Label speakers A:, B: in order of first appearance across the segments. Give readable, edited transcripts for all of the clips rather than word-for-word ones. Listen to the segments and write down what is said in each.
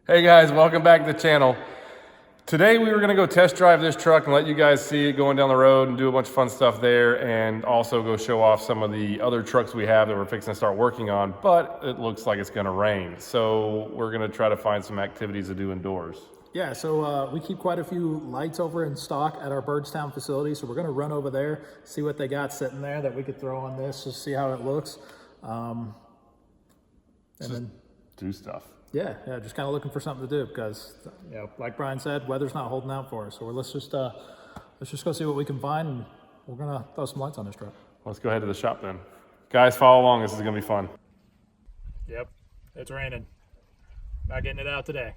A: Hey guys, welcome back to the channel. Today we were gonna go test drive this truck and let you guys see it going down the road and do a bunch of fun stuff there, and also go show off some of the other trucks we have that we're fixing to start working on, but it looks like it's gonna rain. So we're gonna try to find some activities to do indoors.
B: Yeah, so we keep quite a few lights over in stock at our Birdstown facility, so we're gonna run over there, see what they got sitting there that we could throw on this, just see how it looks. And then
A: do stuff.
B: Yeah, just kind of looking for something to do because, you know, like Brian said, weather's not holding out for us. So let's just go see what we can find, and we're gonna throw some lights on this truck.
A: Let's go ahead to the shop then. Guys, follow along. This is gonna be fun.
B: Yep, it's raining. Not getting it out today.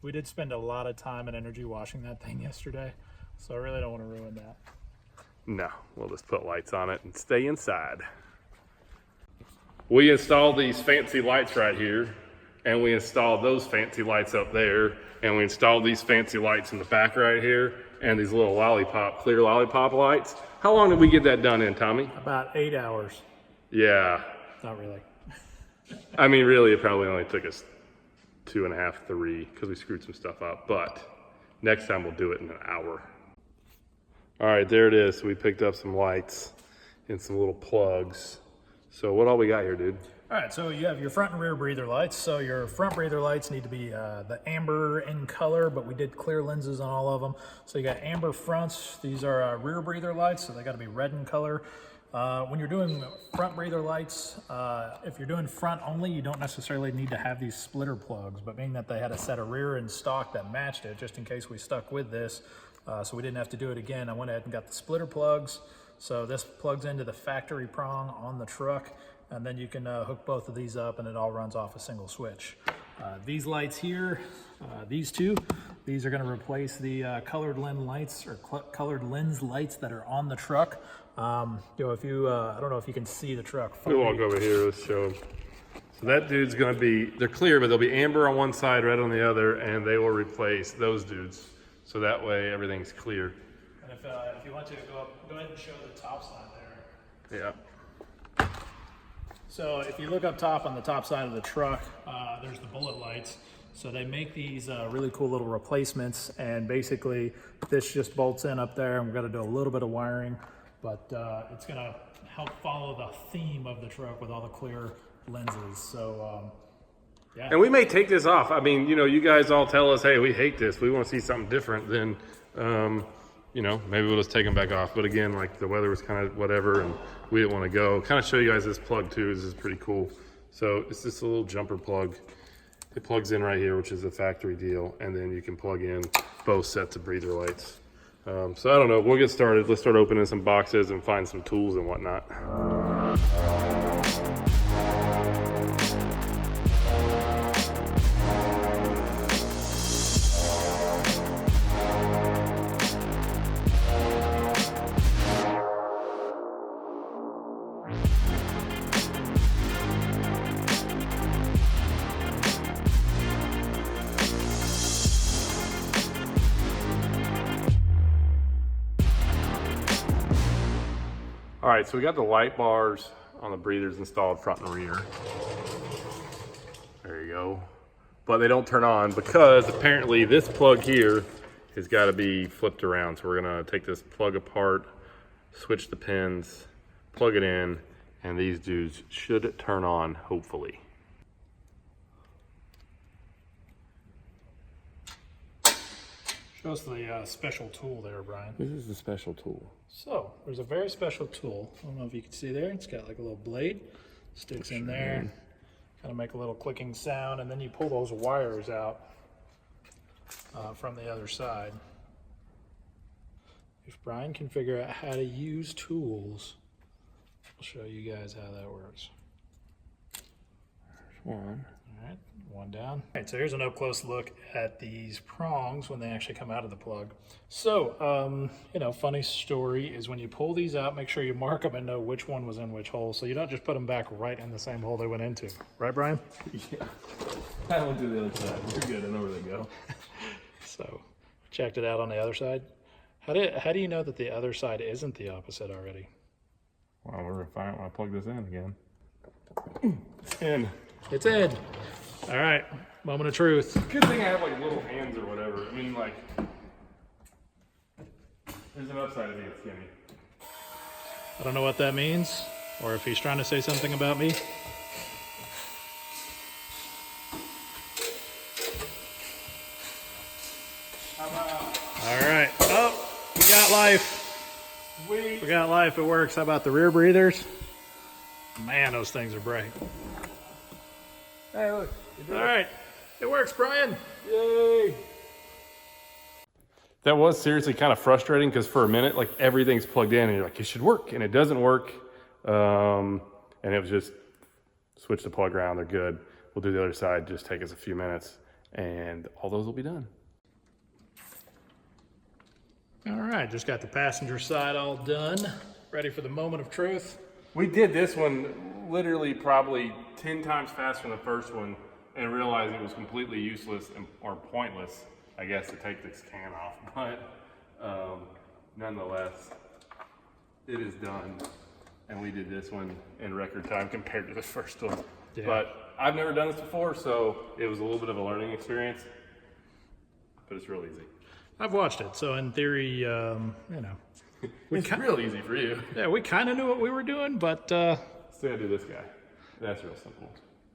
B: We did spend a lot of time and energy washing that thing yesterday, so I really don't want to ruin that.
A: No, we'll just put lights on it and stay inside. We installed these fancy lights right here, and we installed those fancy lights up there, and we installed these fancy lights in the back right here, and these little clear lollipop lights. How long did we get that done in, Tommy?
B: About 8 hours.
A: Yeah.
B: Not really.
A: I mean, really, it probably only took us 2.5, 3, because we screwed some stuff up, but next time we'll do it in an hour. All right, there it is. We picked up some lights and some little plugs. So what all we got here, dude?
B: All right, so you have your front and rear breather lights. So your front breather lights need to be the amber in color, but we did clear lenses on all of them. So you got amber fronts. These are rear breather lights, so they got to be red in color. When you're doing front breather lights, if you're doing front only, you don't necessarily need to have these splitter plugs, but being that they had a set of rear in stock that matched it, just in case we stuck with this, so we didn't have to do it again, I went ahead and got the splitter plugs. So this plugs into the factory prong on the truck, and then you can hook both of these up and it all runs off a single switch. These lights here, these two, these are gonna replace the colored lens lights or colored lens lights that are on the truck. You know, if you, I don't know if you can see the truck.
A: We'll walk over here, let's show them. So that dude's gonna be, they're clear, but they'll be amber on one side, red on the other, and they will replace those dudes. So that way everything's clear.
B: And if you want to go ahead and show the top side there.
A: Yeah.
B: So if you look up top on the top side of the truck, there's the bullet lights. So they make these really cool little replacements, and basically this just bolts in up there, and we've got to do a little bit of wiring, but it's gonna help follow the theme of the truck with all the clear lenses. So yeah.
A: And we may take this off. I mean, you know, you guys all tell us, hey, we hate this. We want to see something different. Then, you know, maybe we'll just take them back off. But again, like the weather was kind of whatever, and we didn't want to go. Kind of show you guys this plug too. This is pretty cool. So it's just a little jumper plug. It plugs in right here, which is a factory deal. And then you can plug in both sets of breather lights. So I don't know. We'll get started. Let's start opening some boxes and find some tools and whatnot. All right, so we got the light bars on the breathers installed front and rear. There you go. But they don't turn on because apparently this plug here has got to be flipped around. So we're gonna take this plug apart, switch the pins, plug it in, and these dudes should turn on, hopefully.
B: Show us the special tool there, Brian.
A: This is the special tool.
B: So there's a very special tool. I don't know if you can see there. It's got like a little blade, sticks in there, kind of make a little clicking sound, and then you pull those wires out from the other side. If Brian can figure out how to use tools, I'll show you guys how that works.
A: There's one.
B: All right, one down. All right, so here's an up-close look at these prongs when they actually come out of the plug. So, you know, funny story is when you pull these out, make sure you mark them and know which one was in which hole, so you don't just put them back right in the same hole they went into. Right, Brian?
A: Yeah. I went to the other side. You're good. I know where they go.
B: So, checked it out on the other side. How do you know that the other side isn't the opposite already?
A: Well, we're gonna find out when I plug this in again. It's in.
B: It's in. All right. moment of truth.
A: Good thing I have like little hands or whatever. I mean, like, there's an upside to being skinny.
B: I don't know what that means, or if he's trying to say something about me. All right. Oh, we got life.
A: Sweet.
B: We got life. It works. How about the rear breathers? Man, those things are bright.
A: Hey, look.
B: All right. It works, Brian.
A: Yay. That was seriously kind of frustrating because for a minute, like everything's plugged in and you're like, it should work, and it doesn't work. And it was just switch the plug around. They're good. We'll do the other side. Just take us a few minutes and all those will be done.
B: All right. Just got the passenger side all done. Ready for the moment of truth.
A: We did this one literally probably 10 times faster than the first one and realized it was completely useless or pointless, I guess, to take this can off. But nonetheless, it is done. And we did this one in record time compared to the first one.
B: Yeah.
A: But I've never done this before, so it was a little bit of a learning experience. But it's real easy.
B: I've watched it, so in theory, you know.
A: It's real easy for you.
B: Yeah, we kind of knew what we were doing, but
A: Say I do this guy. That's real simple.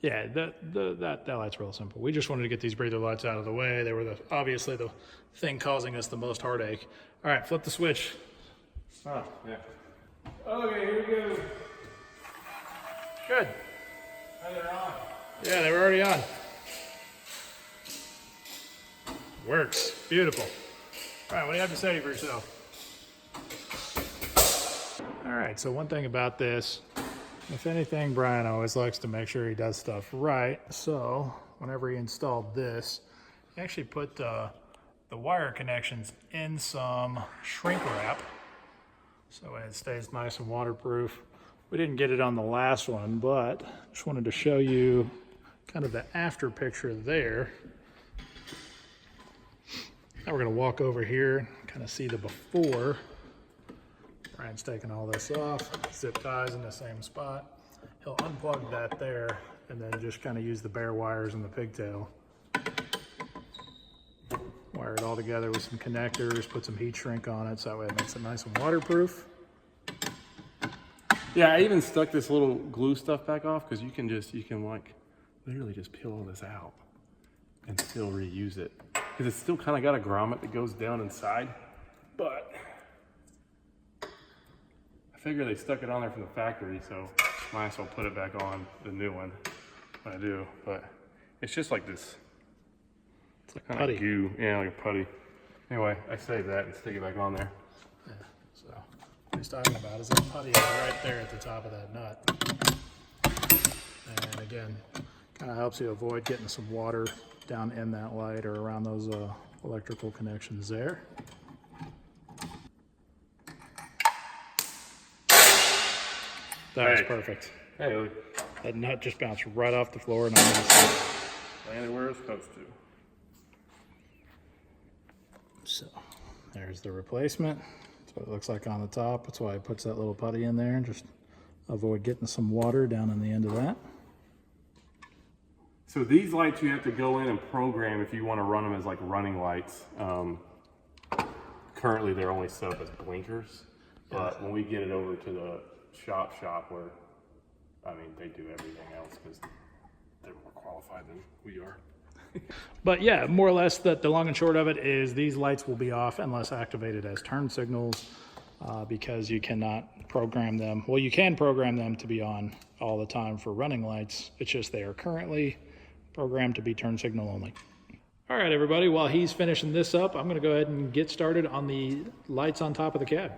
B: yeah, that light's real simple. We just wanted to get these breather lights out of the way. They were obviously the thing causing us the most heartache. All right, flip the switch.
A: Oh, yeah. Okay, here we go.
B: Good.
A: Now they're on.
B: Yeah, they were already on. Works. Beautiful. All right, what do you have to say for yourself? All right, so one thing about this, if anything, Brian always likes to make sure he does stuff right. So whenever he installed this, he actually put the wire connections in some shrink wrap so it stays nice and waterproof. We didn't get it on the last one, but just wanted to show you kind of the after picture there. Now we're gonna walk over here, kind of see the before. Brian's taking all this off, zip ties in the same spot. He'll unplug that there and then just kind of use the bare wires and the pigtail. Wire it all together with some connectors, put some heat shrink on it so that way it makes it nice and waterproof.
A: Yeah, I even stuck this little glue stuff back off because you can like literally just peel all this out and still reuse it. Because it's still kind of got a grommet that goes down inside, but I figure they stuck it on there from the factory, so might as well put it back on the new one when I do. But it's just like this.
B: It's like
A: Kind
B: putty.
A: of goo, yeah, like a putty. Anyway, I saved that and stick it back on there.
B: Yeah, so what he's talking about is that putty is right there at the top of that nut. And again, kind of helps you avoid getting some water down in that light or around those electrical connections there. That was
A: Hey.
B: perfect.
A: Hey, look,
B: That nut just bounced right off the floor and I'm
A: landed where it's supposed to.
B: So there's the replacement. That's what it looks like on the top. That's why it puts that little putty in there and just avoid getting some water down on the end of that.
A: So these lights you have to go in and program if you want to run them as like running lights. Currently they're only set up as blinkers, but when we get it over to the shop where, I mean, they do everything else because they're more qualified than we are.
B: But yeah, more or less the long and short of it is these lights will be off unless activated as turn signals because you cannot program them. Well, you can program them to be on all the time for running lights. It's just they are currently programmed to be turn signal only. All right, everybody, while he's finishing this up, I'm gonna go ahead and get started on the lights on top of the cab.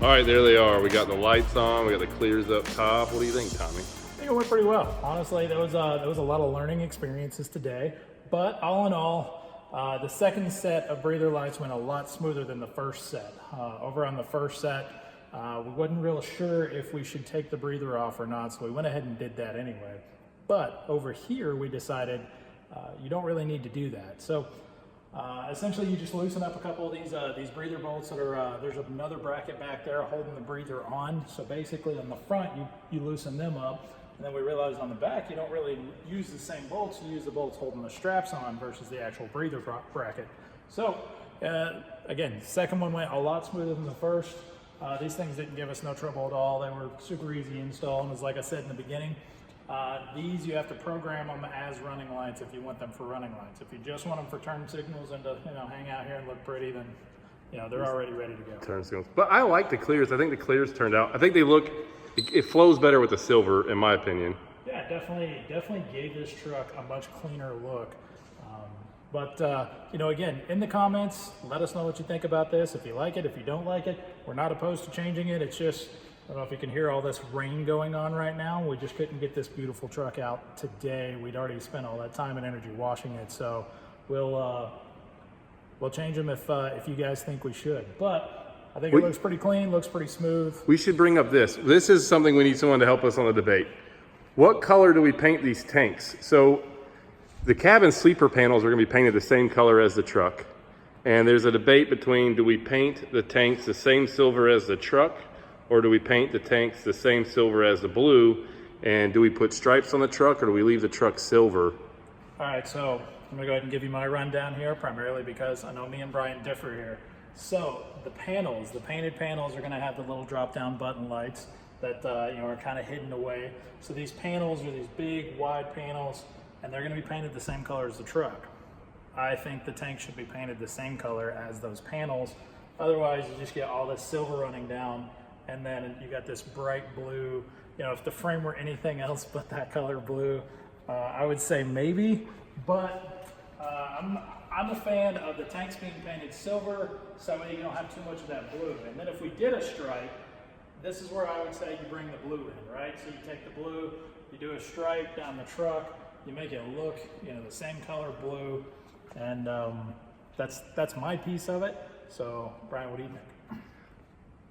A: All right, there they are. We got the lights on, we got the clears up top. What do you think, Tommy?
B: I think it went pretty well. Honestly, there was a lot of learning experiences today, but all in all, the second set of breather lights went a lot smoother than the first set. Over on the first set, We wasn't real sure if we should take the breather off or not, so we went ahead and did that anyway. But over here, we decided you don't really need to do that. So essentially, you just loosen up a couple of these breather bolts that are, there's another bracket back there holding the breather on. So basically on the front, you loosen them up. And then we realized on the back, you don't really use the same bolts. You use the bolts holding the straps on versus the actual breather bracket. So again, the second one went a lot smoother than the first. These things didn't give us no trouble at all. They were super easy to install. And as like I said in the beginning, these you have to program them as running lights if you want them for running lights. If you just want them for turn signals and to hang out here and look pretty, then they're already ready to go.
A: Turn signals. But I like the clears. I think the clears turned out. I think they look. It flows better with the silver, in my opinion.
B: Yeah, definitely gave this truck a much cleaner look. But again, in the comments, let us know what you think about this. If you like it, if you don't like it, we're not opposed to changing it. It's just, I don't know if you can hear all this rain going on right now. We just couldn't get this beautiful truck out today. We'd already spent all that time and energy washing it. So we'll change them if you guys think we should. But I think it looks pretty clean, looks pretty smooth.
A: We should bring up this. This is something we need someone to help us on the debate. What color do we paint these tanks? So the cabin sleeper panels are going to be painted the same color as the truck. And there's a debate between, do we paint the tanks the same silver as the truck, or do we paint the tanks the same silver as the blue? And do we put stripes on the truck, or do we leave the truck silver?
B: All right, so I'm going to go ahead and give you my rundown here, primarily because I know me and Brian differ here. So the painted panels are going to have the little drop-down button lights that are kind of hidden away. So these panels are these big, wide panels, and they're going to be painted the same color as the truck. I think the tank should be painted the same color as those panels. Otherwise, you just get all this silver running down, and then you got this bright blue. If the frame were anything else but that color blue, I would say maybe. But I'm a fan of the tanks being painted silver, so that way you don't have too much of that blue. And then if we did a stripe, this is where I would say you bring the blue in, right? So you take the blue, you do a stripe down the truck, you make it look, the same color blue, and that's my piece of it. So, Brian, what do you think?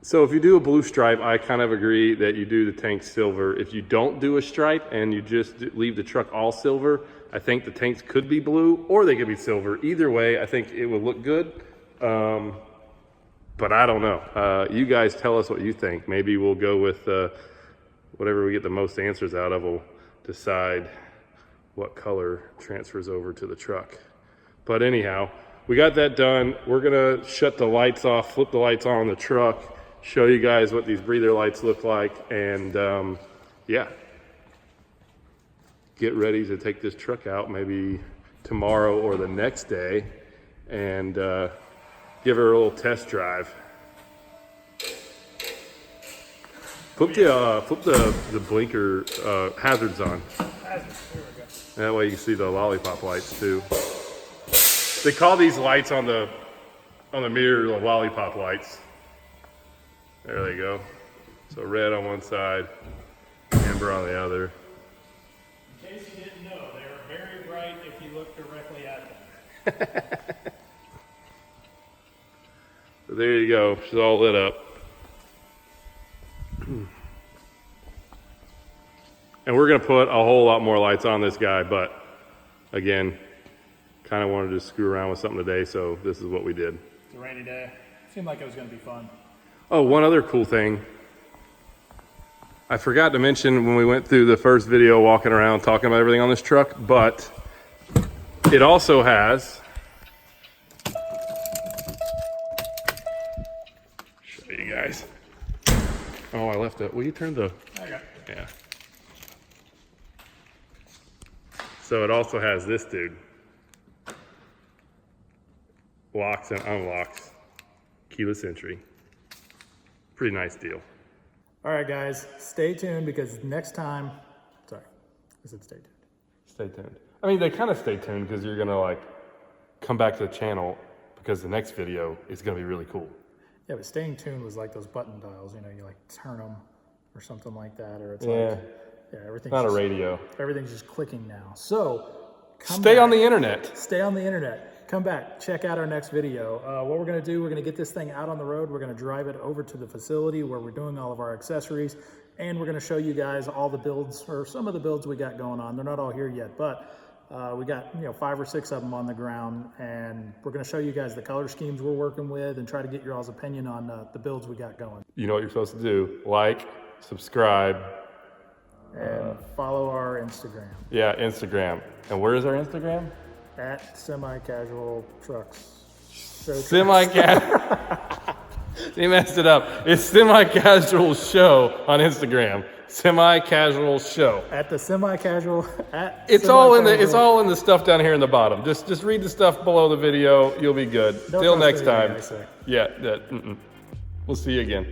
A: So if you do a blue stripe, I kind of agree that you do the tank silver. If you don't do a stripe and you just leave the truck all silver, I think the tanks could be blue or they could be silver. Either way, I think it would look good. But I don't know. You guys tell us what you think. Maybe we'll go with whatever we get the most answers out of. We'll decide what color transfers over to the truck. But anyhow, we got that done. We're gonna shut the lights off, flip the lights on the truck, show you guys what these breather lights look like, and yeah. Get ready to take this truck out maybe tomorrow or the next day and give her a little test drive. Flip the blinker hazards on.
B: Hazards, here we go.
A: That way you can see the lollipop lights too. They call these lights on the mirror the lollipop lights. There they go. So red on one side, amber on the other.
B: In case you didn't know, they are very bright if you look directly at them.
A: So there you go. She's all lit up. And we're going to put a whole lot more lights on this guy, but again, kind of wanted to screw around with something today, so this is what we did.
B: It's a rainy day. Seemed like it was going to be fun.
A: Oh, one other cool thing. I forgot to mention when we went through the first video walking around talking about everything on this truck, but it also has, show you guys. Oh, I left it. Will you turn the,
B: Okay.
A: yeah. So it also has this dude. Locks and unlocks. Keyless entry. Pretty nice deal.
B: All right, guys, stay tuned because next time, sorry, I said stay tuned.
A: Stay tuned. I mean, they kind of stay tuned because you're gonna like come back to the channel because the next video is gonna be really cool.
B: Yeah, but staying tuned was like those button dials, you like turn them or something like that, or it's everything's
A: Not
B: just,
A: a radio.
B: everything's just clicking now. So
A: Stay on the internet.
B: Stay on the internet. come back, check out our next video. What we're gonna do, we're gonna get this thing out on the road. We're gonna drive it over to the facility where we're doing all of our accessories. And we're gonna show you guys all the builds, or some of the builds we got going on. They're not all here yet, but we got 5 or 6 of them on the ground, and we're going to show you guys the color schemes we're working with and try to get your all's opinion on the builds we got going.
A: You know what you're supposed to do: like, subscribe,
B: and follow our Instagram.
A: Yeah, Instagram. And where is our Instagram?
B: At Semi-Casual Trucks.
A: Semi-Casual. He messed it up. It's Semi-Casual Show on Instagram. Semi-Casual Show.
B: At the Semi-Casual.
A: It's all in the stuff down here in the bottom. Just read the stuff below the video. You'll be good. Till next time. Yeah. We'll see you again.